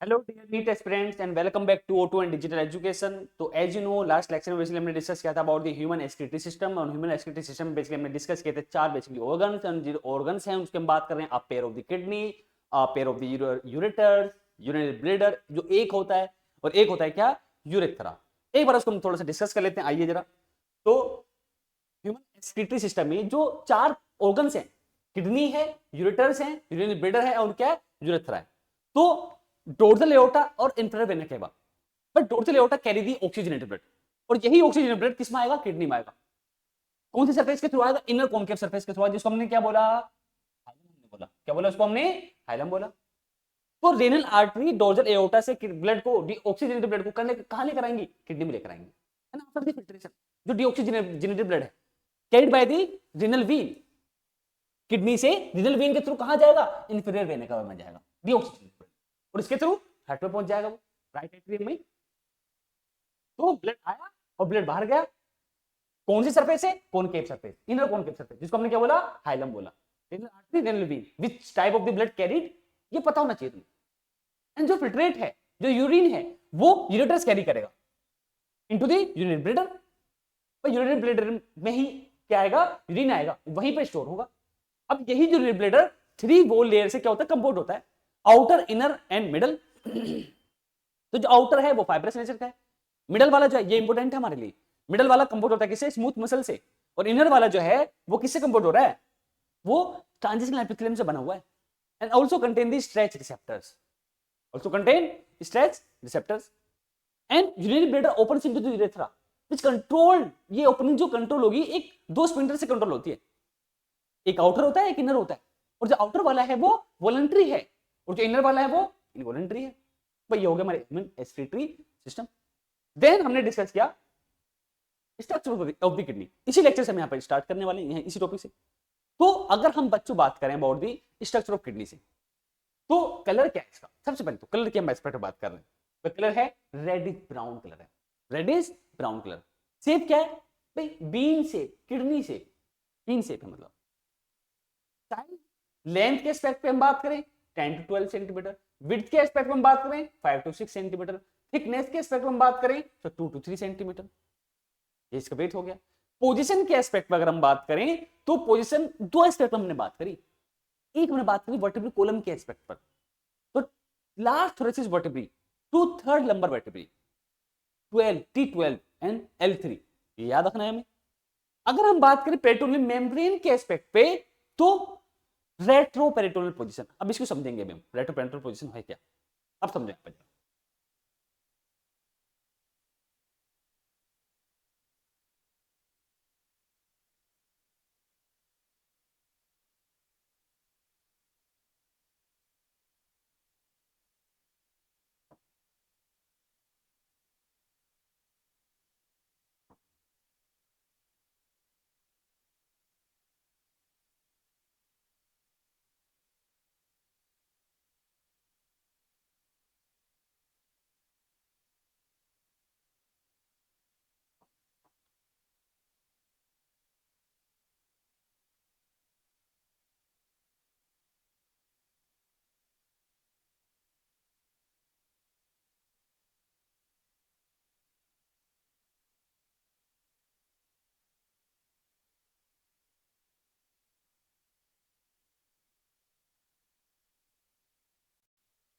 Hello dear NEET aspirants and welcome back to O2 and digital education. तो as you know last lecture में basically हमने discuss किया था about the human excretory system. और human excretory system में basically हमने discuss किए थे चार बेसिकली ऑर्गन्स, एंड जो ऑर्गन्स हैं उसके हम बात कर रहे हैं, a pair of the kidney, a pair of the ureters, urinary bladder जो एक होता है, और एक होता है क्या, यूरेथ्रा। एक बार उसको हम थोड़ा सा डिस्कस कर लेते हैं, आइए जरा। तो ह्यूमन एक्सक्रीटरी सिस्टम में जो चार ऑर्गन्स हैं, किडनी है, यूरेटर्स है, यूरिनरी ब्लैडर है, और क्या है, यूरेथ्रा है। तो डोर्सल एओर्टा और infrared vena cava, but dorsal aorta carry the oxygenated blood, और यही ऑक्सीजनेटेड ब्लड किस में आएगा, किडनी में आएगा। कौन सी सरफेस के थ्रू आएगा, इनर कॉन्केव सरफेस के थ्रू आएगा, जिसको हमने क्या बोला, बोला क्या बोला उसको हमने, हाइलम बोला। तो रेनल आर्टरी डोर्सल एओर्टा से ब्लड को, डीऑक्सीजनेटेड ब्लड को करने कहां लेकर आएंगी, किडनी में लेकर आएंगे, है ना। आफ्टर द फिल्ट्रेशन जो डीऑक्सीजनेटेड ब्लड है carried by the renal vein, kidney से रीनल वेन के थ्रू कहां जाएगा, इंफीरियर वेन कवर में जाएगा डीऑक्सीजनेटेड ब्लड, और इसके थ्रू हार्ट में पहुंच जाएगा वो, राइट एट्रियम में। तो ब्लड आया और ब्लड बाहर गया, कौन सी सरफेस है, concave surface, inner concave surface, जिसको हमने क्या बोला, हाइलम बोला। Renal artery, renal vein, which type of the blood carried, ये पता होना चाहिए तुम्हें। एंड जो फिल्ट्रेट है, जो यूरिन है, वो यूरेटर्स कैरी करेगा इनटू द यूरिनरी ब्लैडर, और यूरिनरी ब्लैडर में ही क्या आएगा, यूरिन आएगा, वहीं पे स्टोर होगा। अब यही जो urinary bladder three wall layer से क्या होता है, कंपोज होता है, आउटर, इनर एंड मिडल। तो जो आउटर है वो फाइब्रस नेचर का है, मिडल वाला जो है ये इंपोर्टेंट है हमारे लिए, मिडल वाला कंपोज होता है किससे, स्मूथ मसल से, और इनर वाला जो है वो किससे कंपोज हो रहा है, वो ट्रांजिशन एपिथेलियम से बना हुआ है। And also contain the stretch receptors, also contain stretch receptors. And urinary bladder opens into the urethra which control, ये ओपनिंग जो कंट्रोल होगी एक दो स्पिंडर से कंट्रोल होती है, एक आउटर होता है एक इनर होता है, और जो आउटर वाला है वो वॉलंटरी है, और जो इनर वाला है वो इनवॉलंटरी है। भाई ये हो गया हमारे ह्यूमन एक्सक्रीटरी सिस्टम। देन हमने डिस्कस किया स्ट्रक्चर ऑफ द किडनी, इसी लेक्चर से हम यहाँ पर स्टार्ट करने वाले हैं, इसी टॉपिक से। तो अगर हम बच्चों बात करें about the structure of kidney से, तो कलर क्या है इसका, सबसे पहले तो कलर की हम एस्पेक्ट बात कर रहे हैं, तो कलर है रेडिश ब्राउन कलर है, रेडिश ब्राउन कलर। शेप क्या है भाई, bean shape, kidney shape, bean shape है मतलब। लेंथ के एस्पेक्ट पे हम बात करें 10 to 12 सेंटीमीटर, विड्थ के एस्पेक्ट में हम बात करें 5 to 6 सेंटीमीटर, थिकनेस के एस्पेक्ट में हम बात करें तो 2 to 3 सेंटीमीटर, ये इसका वेट हो गया। पोजीशन के एस्पेक्ट में अगर हम बात करें तो पोजीशन दो एस्पेक्ट में हमने बात करी, एक हमने बात करी वर्टेब्रल कॉलम के एस्पेक्ट पर, तो last thoracic vertebrae to third lumbar vertebrae 12 T12 and L3, ये याद रखना है हमें। अगर हम बात करें पेरिटोनियल मेम्ब्रेन के एस्पेक्ट पे, तो रेट्रोपेरिटोनियल पोजीशन, अब इसको समझेंगे हम, रेट्रोपेरिटोनियल पोजीशन है क्या, अब समझेंगे।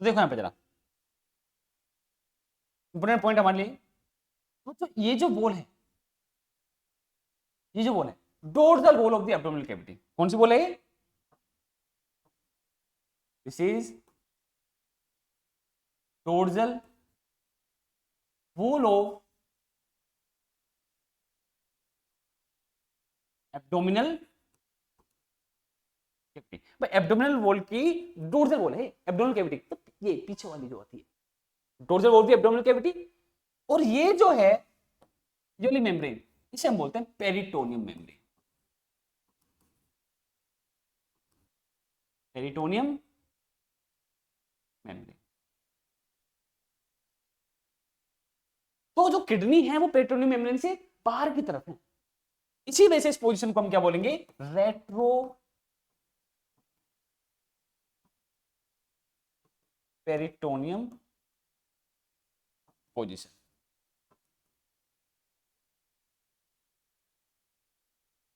तो देखो यहाँ पे जरा इंपोर्टेंट पॉइंट हमारे लिए, तो ये जो वॉल है, ये जो वॉल है dorsal wall of the abdominal cavity, कौन सी वॉल है, this is dorsal wall of abdominal cavity. भाई एब्डोमिनल वॉल की डोर्सल वॉल है एब्डोमिनल कैविटी, तो ये पीछे वाली जो होती है dorsal wall of the abdominal cavity, और ये जो है ये वाली मेम्ब्रेन, इसे हम बोलते हैं पेरिटोनियम मेम्ब्रेन, पेरिटोनियम मेम्ब्रेन। तो जो किडनी है वो पेरिटोनियम मेम्ब्रेन से बाहर की तरफ है, इसी वजह से इस पोजीशन को हम क्या बोलेंगे, retro peritoneum position.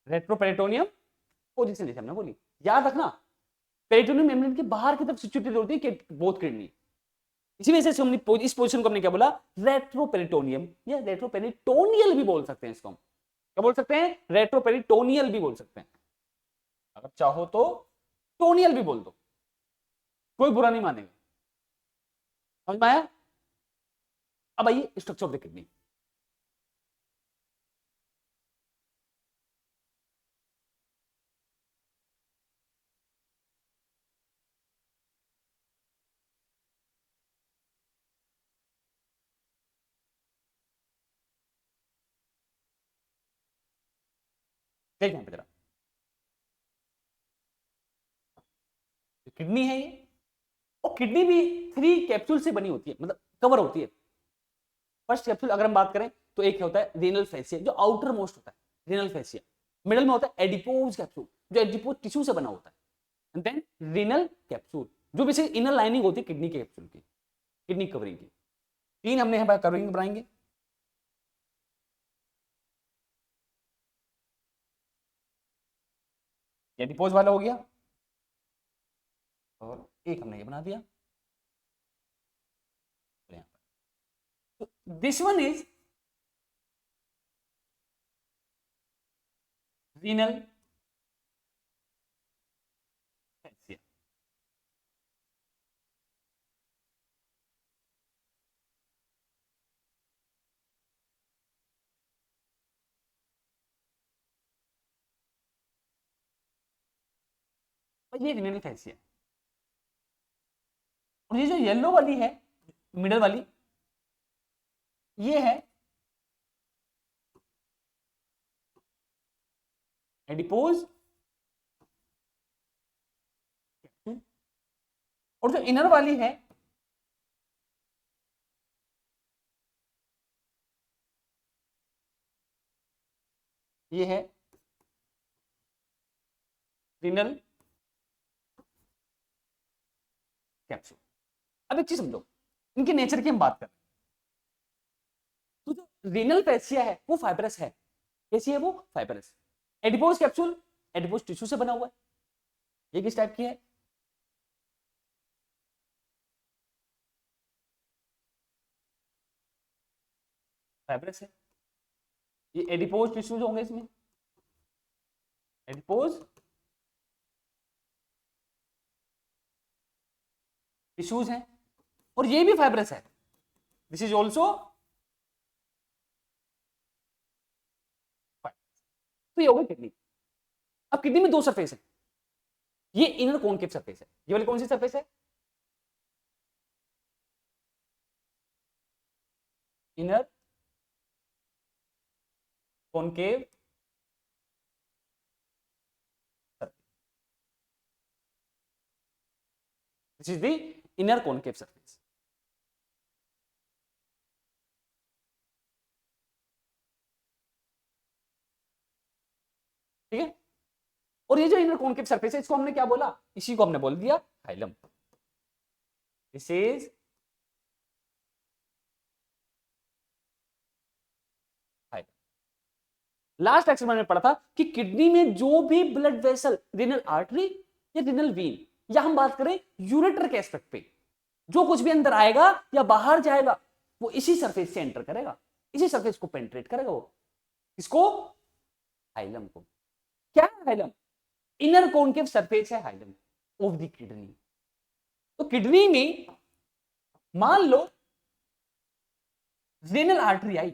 Retroperitoneum position जैसे हमने बोली, याद रखना पेरिटोनियम मेम्ब्रेन के बाहर की तरफ सिचुएटेड होती है बोथ किडनी। इसी वजह से हमने इस पोजीशन को हमने क्या बोला, रेट्रोपेरिटोनियम या रेट्रोपेरिटोनियल भी बोल सकते हैं इसको हम। क्या बोल सकते हैं, रेट्रोपेरिटोनियल भी बोल सकते हैं, अगर चाहो तो टोनियल भी बोल दो, कोई बुरा नहीं मानेगा। समझ में आया? अब आइए स्ट्रक्चर ऑफ द किडनी। देखिए यहां पे जरा, किडनी है ये, और किडनी भी 3 कैप्सूल से बनी होती है, मतलब कवर होती है। फर्स्ट कैप्सूल अगर हम बात करें तो एक होता है रीनल फेसिया, जो आउटर मोस्ट होता है रीनल फेसिया। मिडल में होता है एडिपोज कैप्सूल, जो एडिपोज टिश्यू से बना होता है। एंड देन रीनल कैप्सूल, जो बेसिक इनर लाइनिंग होती है किडनी के कैप्सूल की, किडनी कवरिंग की। 3 हमने यहाँ पर कवरिंग बनाएंगे। एडिपोज वाला हो गया, और एक हमने ये बना दिया। This one is renal fascia. ये रीनल फेसिया, और ये जो येलो वाली है मिडल वाली, ये है एडिपोज, और जो इनर वाली है ये है रीनल कैप्सूल। अब एक चीज समझो, इनके नेचर की हम बात करें तो जो रीनल फेसिया है वो फाइब्रस है। कैसी है वो, fibrous. Adipose capsule adipose tissue से बना हुआ है। ये किस टाइप की है, फाइब्रस है। ये एडिपोज टिश्यूज होंगे इसमें, एडिपोज टिश्यूज हैं, और ये भी फाइब्रस है। दिस इज ऑल्सो, तो ये हो गई किडनी। अब किडनी में 2 सरफेस है, ये इनर कॉनकेव सरफेस है। ये वाली कौन सी सरफेस है, inner concave surface. This is the inner concave surface. ठीक है, और ये जो इनर कॉनकेव सरफेस है इसको हमने क्या बोला, इसी को हमने बोल दिया hilum. This is hilum. Last lecture में हमने पढ़ा था कि किडनी में जो भी ब्लड वेसल, रीनल आर्टरी या रीनल वीन, या हम बात करें यूरेटर के एस्पेक्ट पे, जो कुछ भी अंदर आएगा या बाहर जाएगा वो इसी सरफेस से एंटर करेगा, इसी सरफेस को पेंट्रेट करेगा वो, इसको हाइलम को। क्या है हाइलम, इनर कॉनकेव सरफेस है हाइलम ऑफ द किडनी। तो किडनी में मान लो रीनल आर्टरी आई,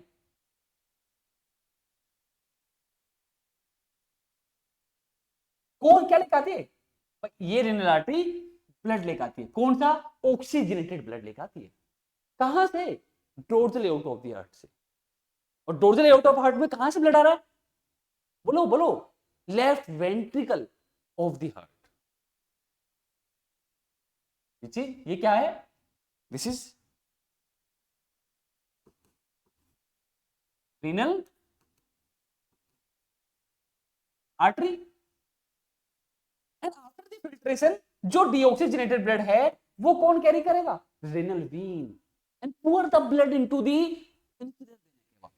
कौन क्या लेकर आती है, ये रीनल आर्टरी ब्लड लेकर आती है। कौन सा, ऑक्सीजनेटेड ब्लड लेकर आती है। कहां से, dorsal aorta of the heart से। और डोर्सल एओर्टा ऑफ हार्ट में कहां से ब्लड आ रहा है, बोलो बोलो, left ventricle of the heart. ये क्या है, this is renal artery. And after the filtration जो डीऑक्सीजनेटेड ब्लड है वो कौन कैरी करेगा, renal vein. And pour the blood into the inferior vena cava.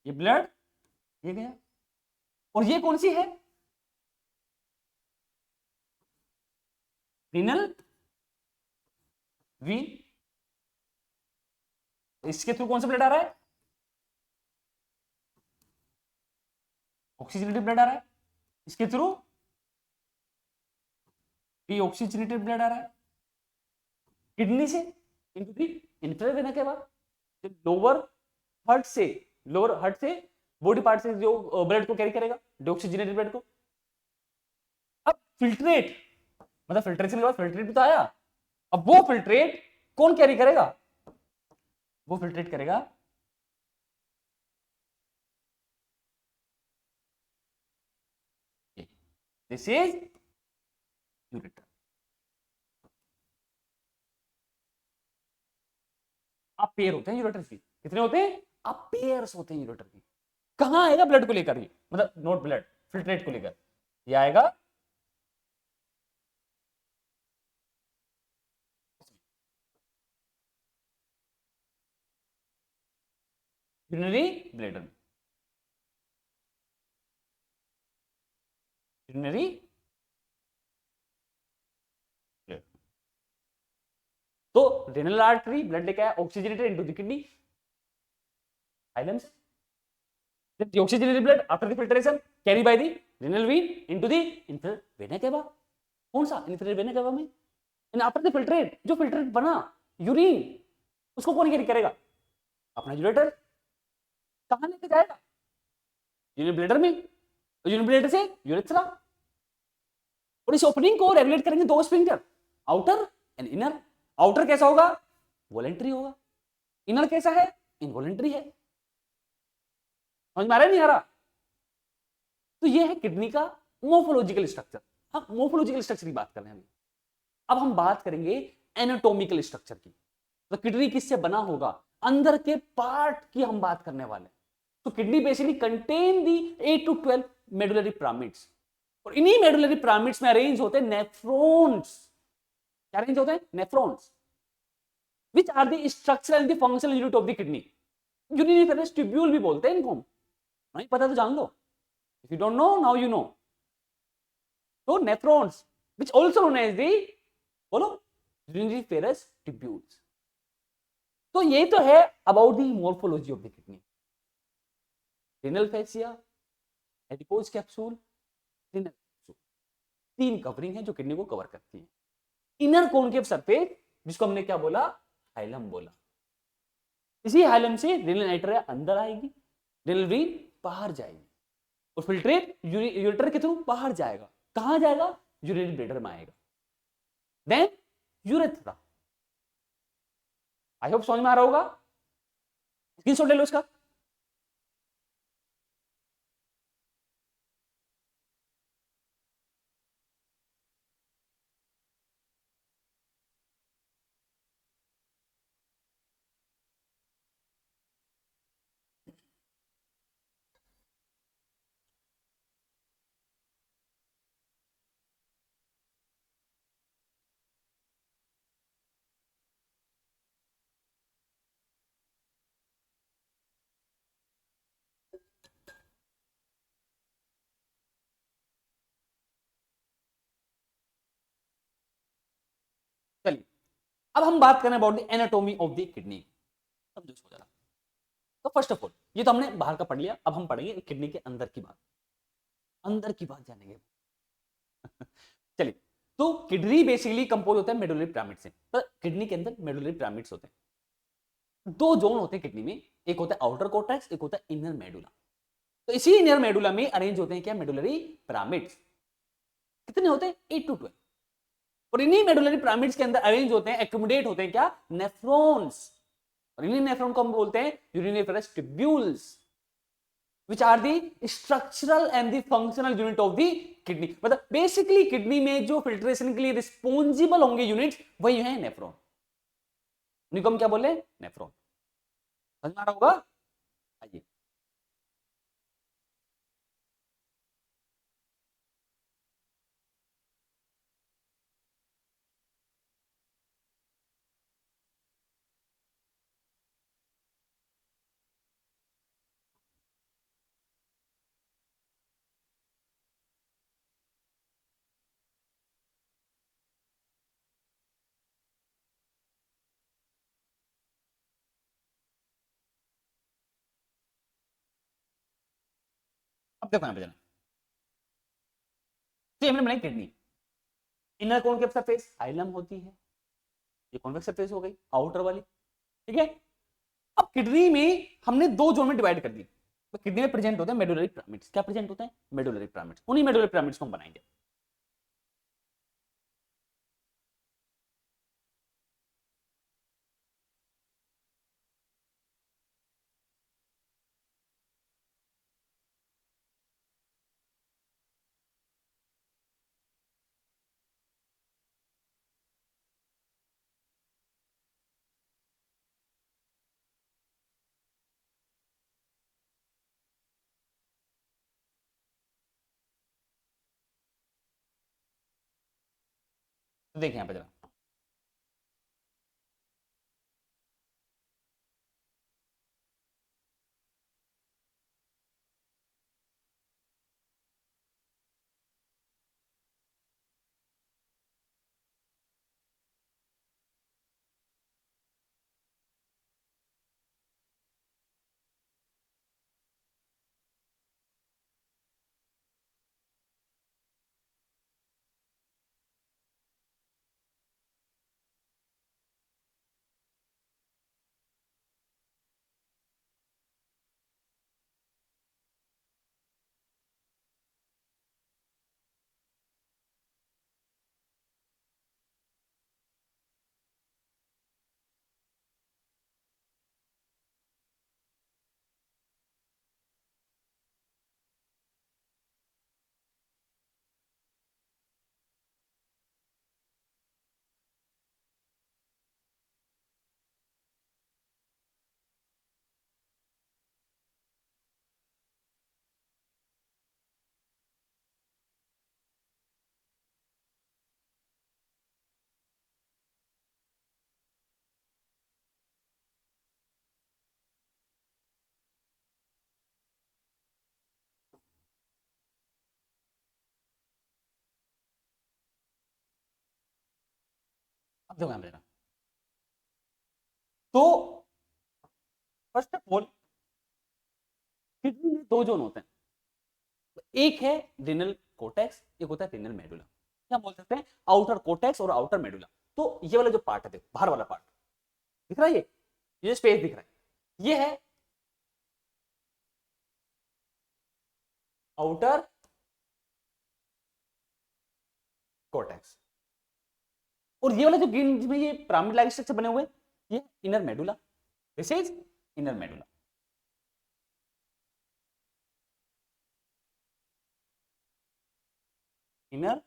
ये ब्लड ये गया, और ये कौन सी है, रीनल वीन। इसके थ्रू कौन सा ब्लड आ रहा है, ऑक्सीजनेटेड ब्लड आ रहा है, इसके थ्रू डीऑक्सीजनेटेड ब्लड आ रहा है किडनी से into the inferior vena cava. Lower heart से बॉडी पार्ट से जो ब्लड को कैरी करेगा, डीऑक्सीजनेटेड ब्लड को। अब फिल्ट्रेट, मतलब फिल्ट्रेशन के बाद फिल्ट्रेट भी तो आया, अब वो फिल्ट्रेट कौन कैरी करेगा, वो फिल्ट्रेट करेगा दिस इज यूरेटर। आप पेयर होते हैं यूरेटर की, कितने होते हैं, आप पेयर्स होते हैं यूरेटर की। कहां आएगा ब्लड को लेकर, ये मतलब नोट ब्लड, फिल्ट्रेट को लेकर ये आएगा यूरिनरी ब्लैडर में, यूरिनरी ब्लैडर। तो रेनल आर्टरी ब्लड लेके आया oxygenated into the kidney hilum से, the oxygenated blood after the filtration carried by the renal vein into the inferior vena cava। कौन सा, inferior vena cava में। and after the filtrate, जो filtrate बना urine, उसको कौन कैरी करेगा, अपना यूरेटर। कहां लेके जाएगा, यूरिन ब्लैडर में, यूरिन ब्लैडर से यूरेथ्रा। और इस ओपनिंग को रेगुलेट करेंगे दो sphincter, outer and inner. Outer कैसा होगा, वॉलेंट्री होगा, इनर कैसा है, इनवॉलेंट्री है। समझ में आ रहा है नहीं आ रहा। तो ये है किडनी का मोर्फोलॉजिकल स्ट्रक्चर। हम मोर्फोलॉजिकल स्ट्रक्चर की बात कर रहे हैं अब हम बात करेंगे एनाटॉमिकल स्ट्रक्चर की। तो किडनी किससे बना होगा, अंदर के पार्ट की हम बात करने वाले हैं। तो kidney basically contain the 8 to 12 medullary pyramids, और इन्हीं मेडुलरी पिरामिड्स में अरेंज होते हैं नेफ्रॉन्स। क्या अरेंज होते हैं, nephrons, which are the structural and the functional unit of the kidney. Urinary tubule भी बोलते हैं इनको, नहीं पता तो जान लो, if you don't know now you know. तो nephrons which also known as the, बोलो, यूरिनरी ट्यूब्यूल्स। तो ये तो है about the morphology of the kidney. Renal fascia, adipose capsule, renal capsule, तीन कवरिंग है जो किडनी को कवर करती है। इनर कॉनकेव सरफेस जिसको हमने क्या बोला, हाइलम बोला। इसी हाइलम से रेनल आर्टरी अंदर आएगी, रेनल वेन बाहर जाएगी, और फिल्ट्रेट यूरेटर के थ्रू बाहर जाएगा। कहां जाएगा, यूरिनरी ब्लैडर में आएगा, देन यूरेथ्रा। आई होप समझ में आ रहा होगा, स्क्रीनशॉट ले लो इसका। चलिए अब हम बात करें about the anatomy of the kidney. समझो इसको जरा। तो फर्स्ट ऑफ ऑल ये तो हमने बाहर का पढ़ लिया, अब हम पढ़ेंगे किडनी के अंदर की बात, अंदर की बात जानेंगे। चलिए, तो किडनी बेसिकली कंपोज होता है मेडुलरी पिरामिड से। तो किडनी के अंदर मेडुलरी पिरामिड्स होते हैं। दो जोन होते हैं किडनी में, एक होता है आउटर कोर्टेक्स, एक होता है इनर मेडुला। तो इसी इनर मेडुला में अरेंज होते हैं क्या, मेडुलरी पिरामिड्स। कितने होते हैं, 8 to 12। और इन्हीं मेडुलरी पिरामिड्स के अंदर अरेंज होते हैं, एक्यूमुलेट होते हैं क्या, नेफ्रॉन्स। और इन्हीं नेफ्रॉन को हम बोलते हैं urinary tubules, which are the structural and the functional unit of the kidney। मतलब बेसिकली किडनी में जो फिल्ट्रेशन के लिए रिस्पॉन्सिबल होंगे यूनिट वही है नेफ्रॉन। उनको हम क्या बोले, नेफ्रॉन। समझ में आ रहा होगा। आइए देखो यहां पे जरा, तो हमने बनाई kidney, inner concave surface hilum होती है, ये कॉन्वेक्स सरफेस हो गई आउटर वाली, ठीक है। अब किडनी में हमने दो जोन में डिवाइड कर दी, तो किडनी में प्रेजेंट होते हैं मेडुलरी पिरामिड्स, क्या प्रेजेंट होते हैं, मेडुलरी पिरामिड्स, उन्हीं मेडुलरी पिरामिड्स को हम बनाएंगे। तो देखिए यहां पे जरा, अब देखो यहां पे जरा, तो फर्स्ट ऑफ ऑल किडनी में दो जोन होते हैं, एक है रिनल कोटेक्स, एक होता है रिनल मेडुला, क्या बोल सकते हैं, आउटर कोटेक्स और आउटर मेडुला। तो ये वाला जो पार्ट है, देखो बाहर वाला पार्ट दिख रहा है, ये स्पेस दिख रहा है, ये है आउटर कोटेक्स, और ये वाला जो ग्रीन जिसमें ये पिरामिड लाइक स्ट्रक्चर बने हुए, ये inner medulla, this is inner medulla. Inner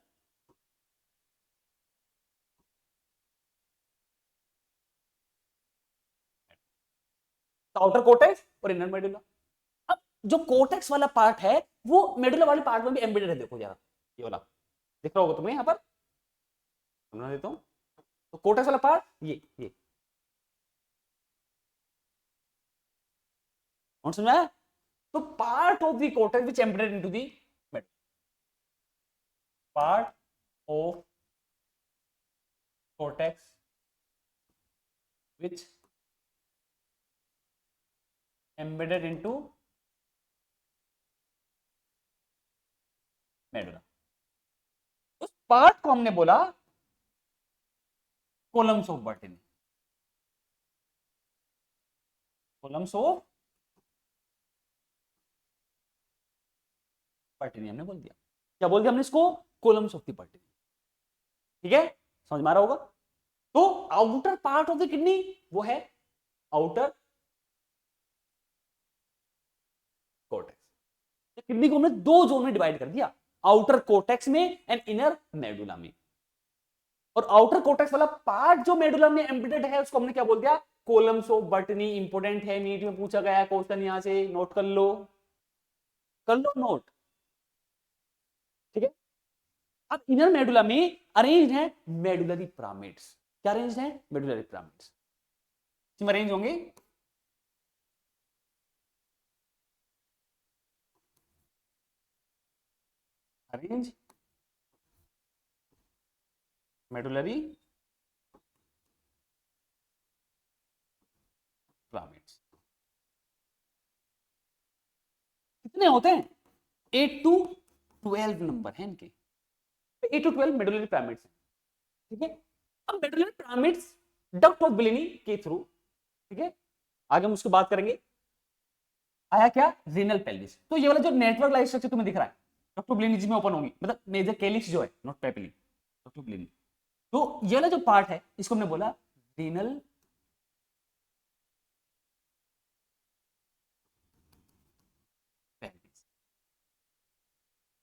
outer cortex और इनर मेडुला। अब जो कोटेक्स वाला पार्ट है वो मेडुला वाले पार्ट में भी एम्बेडेड है, देखो जरा ये वाला दिख रहा होगा तुम्हें यहां पर, समझा देता हूं। तो कोटेक्स वाला पार्ट ये कौन समझा है? तो part of the cortex which embedded into the medulla, part of cortex which embedded into medulla, उस पार्ट को हमने बोला columns of Bertini, columns of Bertini हमने बोल दिया, क्या बोल दिया हमने इसको, कॉलम्स ऑफ द बर्टनी, ठीक है, समझ में आ रहा होगा। तो outer part of the kidney वो है आउटर कोर्टेक्स, किडनी को हमने दो जोन में डिवाइड कर दिया, आउटर कोर्टेक्स में एंड इनर मेडुला में, और आउटर कोर्टेक्स वाला पार्ट जो मेडुला में एम्बेडेड है उसको हमने क्या बोल दिया, कॉलम्स ऑफ बर्टनी। इंपोर्टेंट है, नीट में पूछा गया है क्वेश्चन, यहां से नोट कर लो नोट, ठीक है। अब इनर मेडुला में अरेंज है मेडुलरी पिरामिड्स, क्या अरेंज है, मेडुलरी पिरामिड्स इसमें अरेंज होंगे, अरेंज मेडुलरी पिरामिड्स, कितने होते हैं, 8 टू 12 नंबर है इनके, 8 टू 12 मेडुलरी पिरामिड्स हैं, ठीक है। अब medullary pyramids duct of blini के थ्रू, ठीक है, आगे हम उसकी बात करेंगे। आया क्या, रीनल पेल्विस। तो ये वाला जो नेटवर्क लाइफ स्ट्रक्चर तुम्हें दिख रहा है, डक्ट ऑफ बिलिनी में ओपन होंगी, मतलब मेजर कैलिक्स जो है, not papillae, duct of blini. तो ये वाला जो पार्ट है इसको हमने बोला रीनल पेल्विस।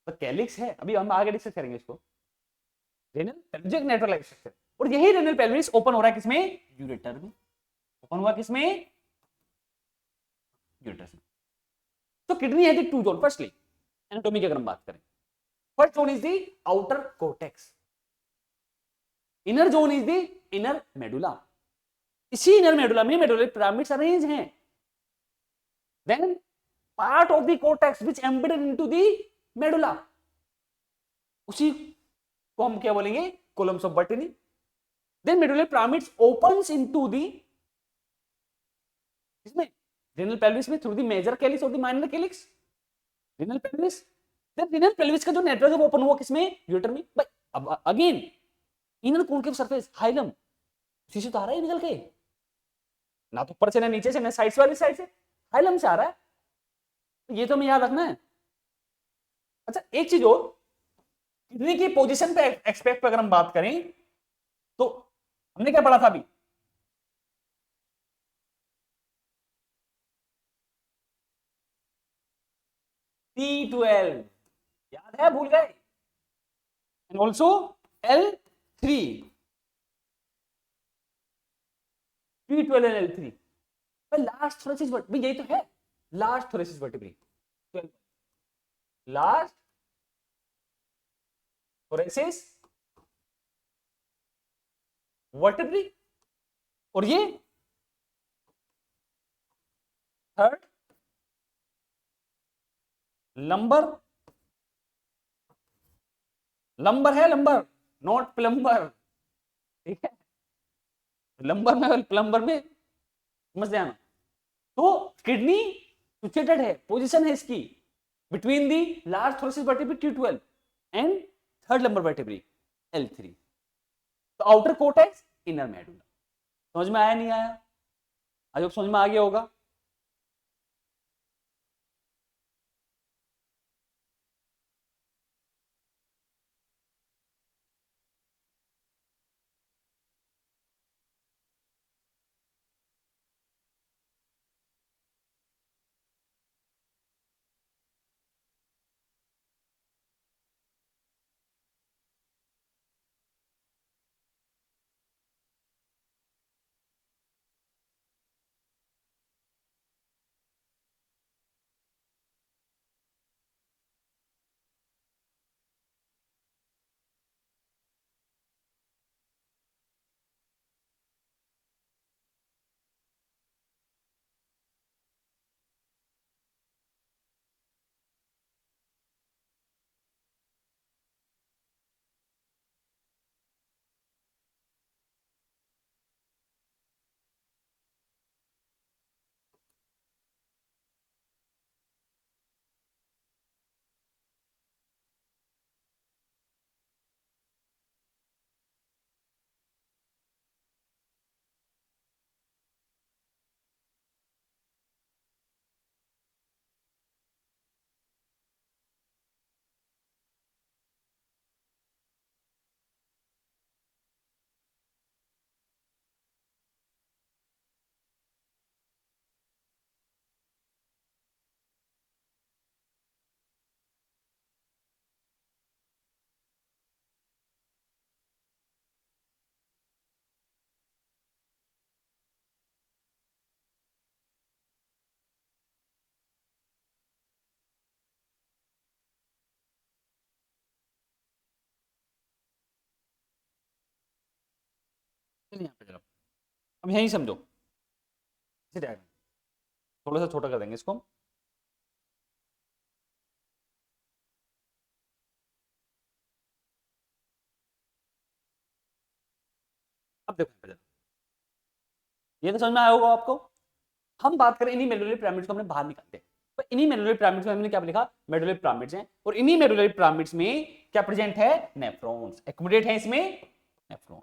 तो कैलिक्स है, अभी हम आगे डिस्कस करेंगे इसको। Renal pelvic network life structure, और यही रेनल पेल्विस ओपन हो रहा है किसमें, यूरेटर में। ओपन हुआ किसमें, यूरेटर में। तो किडनी है टू जोन, फर्स्टली एनाटॉमी की अगर हम बात करें, first zone is the outer cortex, inner zone is the inner medulla. इसी इनर मेडुला में मेडुलरी पिरामिड्स अरेंज हैं। Then part of the cortex which embedded into the medulla, उसी को हम क्या बोलेंगे, columns of Bertini. Then medullary pyramids opens into the, इसमें renal pelvis में थ्रू द मेजर कैलिक्स और the minor calyx, renal pelvis. Then renal pelvis का जो नेटवर्क है वो ओपन हुआ किसमें, यूरेटर में। भाई अब again inner concave surface hilum, उसी से तो आ रहा है निकल के, ना तो ऊपर से ना नीचे से ना साइड से वाली साइड से, हाइलम से आ रहा है, ये तो हमें याद रखना है। अच्छा एक चीज और, किडनी की पोजीशन पे एक्सपेक्ट पे अगर हम बात करें तो हमने क्या पढ़ा था अभी, T12, याद है, भूल गए, and also L3, T12 and L3। Last thoracic vertebrae, यही तो है last thoracic vertebrae, last thoracic vertebrae, और ये थर्ड लंबर, लंबर है लंबर, नॉट प्लम्बर, ठीक है, लंबर में प्लम्बर में समझ जाना। तो किडनी सिचुएटेड है, पोजीशन है इसकी between the large thoracic vertebrae T12 and third lumbar vertebrae L3। तो आउटर कोर्टेक्स, इनर मेडुला। समझ में आया नहीं आया, आज समझ में आ गया होगा। चलिए यहाँ पे जरा अब यहीं समझो, इसे diagram थोड़ा सा छोटा कर देंगे इसको। अब देखो यहाँ पे जरा, ये तो समझ में आया होगा आपको। हम बात करें इन्हीं मेडुलरी पिरामिड्स को हमने बाहर निकालते हैं, इन्हीं मेडुलरी पिरामिड्स में हमने क्या लिखा, मेडुलरी पिरामिड्स हैं, और इन्हीं मेडुलरी पिरामिड्स में क्या प्रेजेंट है, नेफ्रॉन्स एक्युमुलेट है इसमें नेफ्रॉन,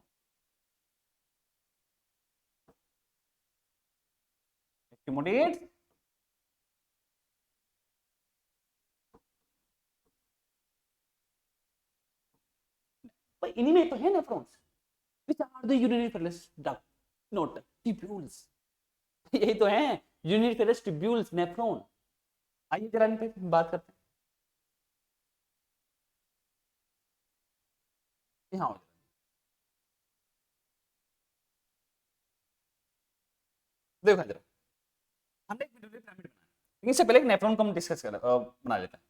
एक्युमुलेट इन्हीं में तो है nephrons, which are the urinary villus duct, not tubules, यही तो है यूरिनरी villus tubules नेफ्रॉन। आइए जरा इन पे बात करते हैं। यहाँ देखो जरा, हमने एक मेडुलरी पिरामिड बनाया, लेकिन इससे पहले एक नेफ्रॉन को हम डिस्कस कर बना लेते हैं।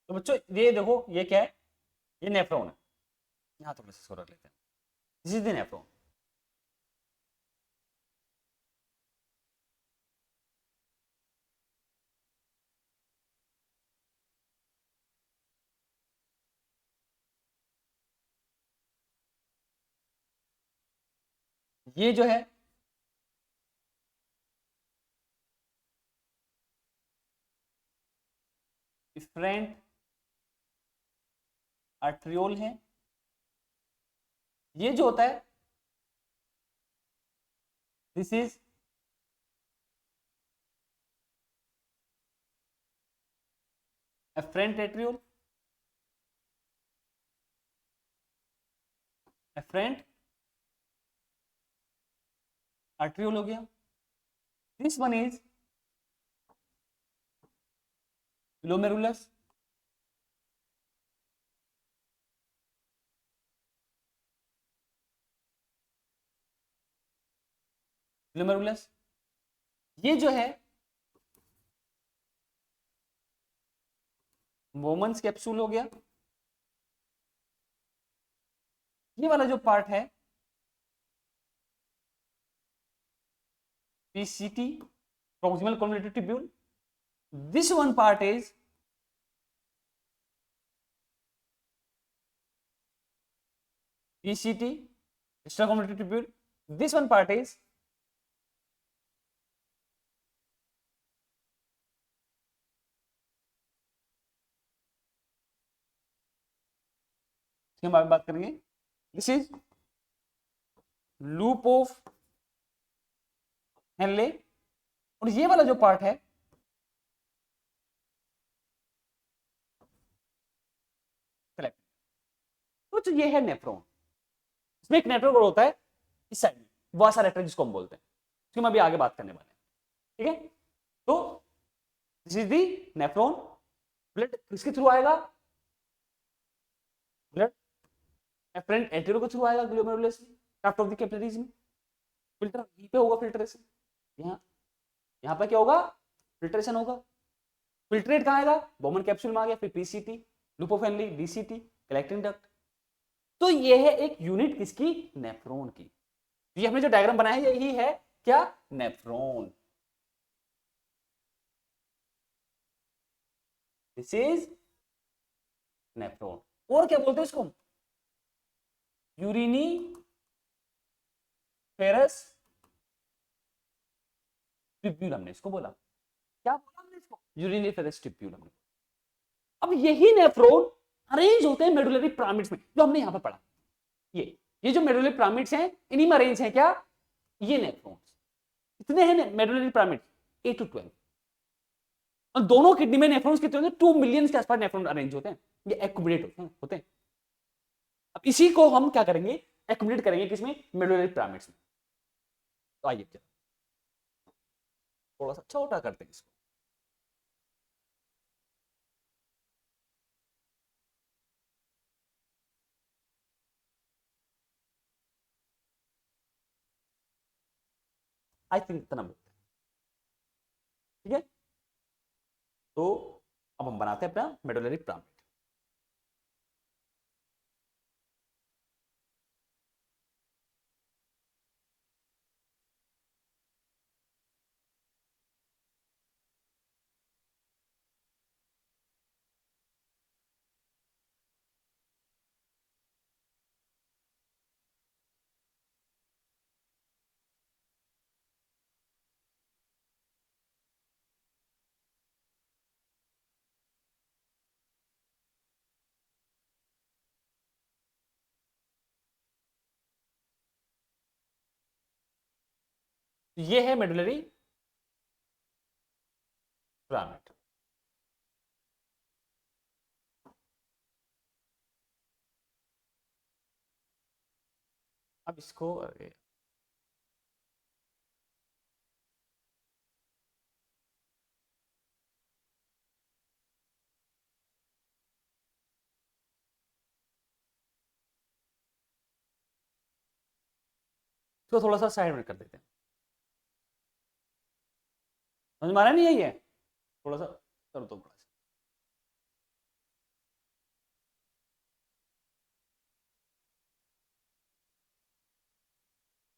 तो बच्चों ये देखो, ये क्या है, ये नेफ्रॉन है, यहाँ थोड़ा सा इसको रख लेते हैं, दिस इज द नेफ्रॉन। ये जो है डिफरेंट आर्ट्रियोल है, ये जो होता है this is efferent arteriole, efferent arteriole हो गया। This one is glomerulus, glomerulus, ये जो है वोमन्स कैप्सूल हो गया। ये वाला जो पार्ट है PCT, proximal convoluted tubule, this one part is PCT, extraconvoluted tubule, this one part is इसके बारे में बात करेंगे, this is loop of Henle, और ये वाला जो पार्ट है तो ये है नेफ्रॉन। इसमें एक नेटवर्क होता है इस साइड में, वासा रेक्टर जिसको हम बोलते हैं, उसकी मैं अभी आगे बात करने वाले हैं, ठीक है। तो this is the nephron, blood किसके थ्रू आएगा, ब्लड एफरेंट एट्रियोल के थ्रू आएगा, ग्लोमेरुलस में, शाफ्ट ऑफ द कैपिलरीज में, फिल्टर यहीं पे होगा, फिल्ट्रेशन यहाँ पे क्या होगा, फिल्ट्रेशन होगा। फिल्ट्रेट कहाँ आएगा, बोमन कैप्सूल में आ गया, फिर PCT, loop of Henle, DCT, collecting duct. तो ये है एक यूनिट किसकी, नेफ्रॉन की। ये हमने जो डायग्राम बनाया है यही है क्या, नेफ्रॉन। This is nephron. और क्या बोलते हैं इसको, यूरिनी फेरस ट्रिब्यूल हमने इसको बोला, क्या बोला हमने इसको, यूरिनी फेरस ट्रिब्यूल हमने। अब यही नेफ्रॉन अरेंज होते हैं मेडुलरी पिरामिड्स में, जो हमने यहां पर पढ़ा। ये जो मेडुलरी पिरामिड्स हैं, इन्हीं में अरेंज है क्या, ये नेफ्रॉन्स। कितने हैं मेडुलरी पिरामिड, 8 to 12। और दोनों किडनी में नेफ्रॉन्स कितने होते हैं, 2 मिलियन के आसपास नेफ्रॉन अरेंज होते हैं, ये एक्यूमुलेट होते हैं। अब इसी को हम क्या करेंगे, एक्यूमुलेट करेंगे किसमें, मेडुलरी पिरामिड्स में। तो आइए थोड़ा सा छोटा करते हैं इसको। आई थिंक इतना मिलता है, ठीक है। तो अब हम बनाते हैं अपना मेडुलरी पिरामिड। ये है मेडुलरी पिरामिड। अब इसको इसको थोड़ा सा साइड में कर देते हैं, समझ में आ रहा नहीं है ये, थोड़ा सा कर दो बड़ा सा।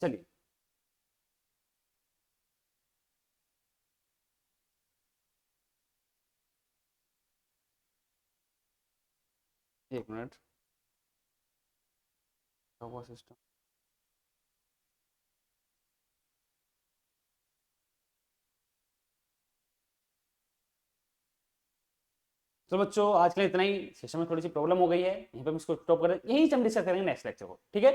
चलिए एक मिनट, सिस्टम। तो बच्चों आज के लिए इतना ही, सेशन में थोड़ी सी प्रॉब्लम हो गई है, यहीं पे हम इसको स्टॉप कर, यहीं से हम डिस्कस करेंगे नेक्स्ट लेक्चर को, ठीक है।